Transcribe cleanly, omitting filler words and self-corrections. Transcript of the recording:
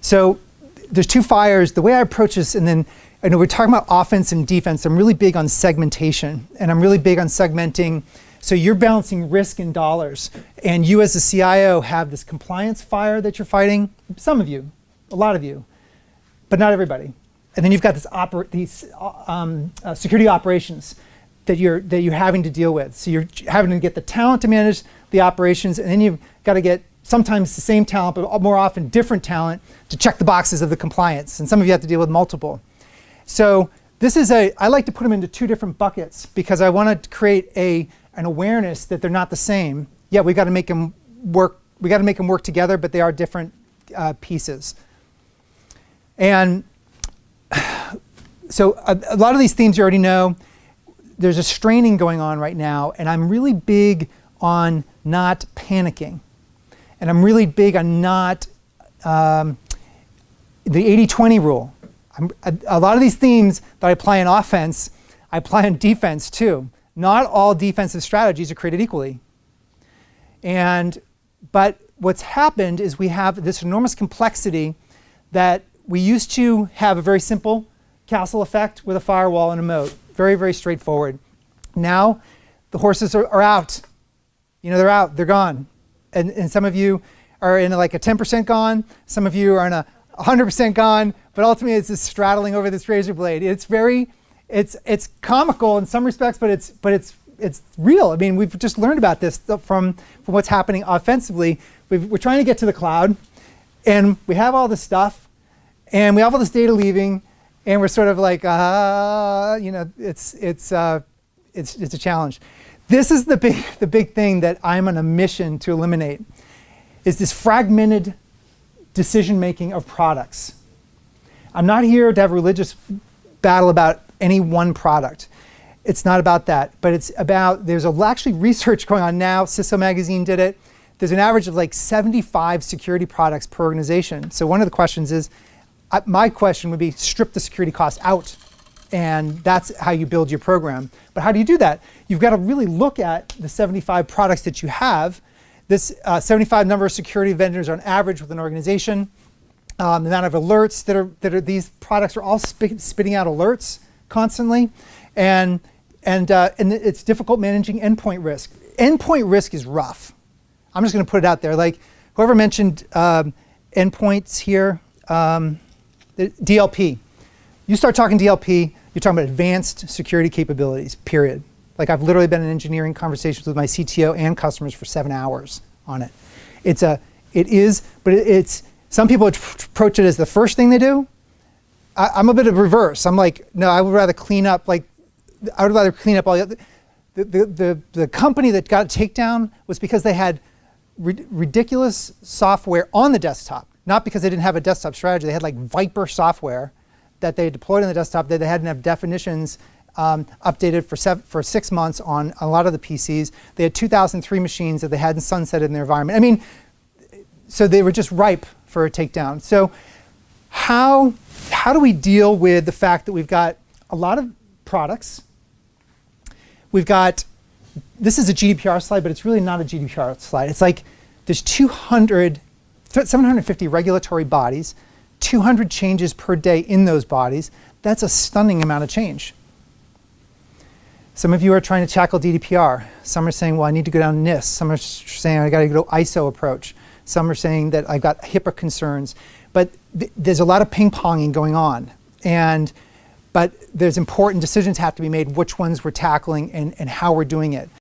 So there's two fires. The way I approach this, and then I know we're talking about offense and defense. I'm really big on segmentation, and I'm really big on segmenting. So you're balancing risk and dollars, and you as a CIO have this compliance fire that you're fighting. Some of you, a lot of you, but not everybody. And then you've got these security operations that you're having to deal with. So you're having to get the talent to manage the operations, and then you've got to get sometimes the same talent, but more often different talent to check the boxes of the compliance. And some of you have to deal with multiple. So I like to put them into two different buckets because I want to create an awareness that they're not the same. Yeah, we got to make them work. We got to make them work together, but they are different pieces. And so a lot of these themes you already know. There's a straining going on right now, and I'm really big on not panicking. And I'm really big on not the 80-20 rule. A lot of these themes that I apply in offense, I apply in defense too. Not all defensive strategies are created equally. But what's happened is we have this enormous complexity that we used to have a very simple castle effect with a firewall and a moat. Very, very straightforward. Now the horses are out. They're out, they're gone. And some of you are in like a 10% gone, some of you are in a 100% gone, but ultimately it's just straddling over this razor blade. It's comical in some respects, but it's real. I mean, we've just learned about this from what's happening offensively. We're trying to get to the cloud, and we have all this stuff, and we have all this data leaving, and we're sort of like, it's a challenge. This is the big thing that I'm on a mission to eliminate, is this fragmented decision-making of products. I'm not here to have a religious battle about any one product. It's not about that, but it's about, there's actually research going on now. CISO magazine did it. There's an average of like 75 security products per organization. So one of the questions is, my question would be, strip the security costs out. And that's how you build your program. But how do you do that? You've got to really look at the 75 products that you have. This 75 number of security vendors on average with an organization. The amount of alerts that are these products are all spitting out alerts constantly. And it's difficult managing endpoint risk. Endpoint risk is rough. I'm just going to put it out there. Like whoever mentioned endpoints here, the DLP. You start talking DLP, you're talking about advanced security capabilities, period. Like I've literally been in engineering conversations with my CTO and customers for 7 hours on it. Some people approach it as the first thing they do. I'm a bit of reverse. I'm like, no, I would rather clean up all the the company that got a takedown was because they had ridiculous software on the desktop, not because they didn't have a desktop strategy. They had like Viper software that they deployed on the desktop that they hadn't have definitions updated for 6 months on a lot of the PCs. They had 2003 machines that they hadn't sunsetted in their environment. I mean, so they were just ripe for a takedown. So how do we deal with the fact that we've got a lot of products? This is a GDPR slide, but it's really not a GDPR slide. It's like there's 750 regulatory bodies, 200 changes per day in those bodies. That's a stunning amount of change. Some of you are trying to tackle GDPR. Some are saying, well, I need to go down NIST. Some are saying, I got to go ISO approach. Some are saying that I've got HIPAA concerns. But there's a lot of ping-ponging going on. But there's important decisions have to be made, which ones we're tackling and how we're doing it.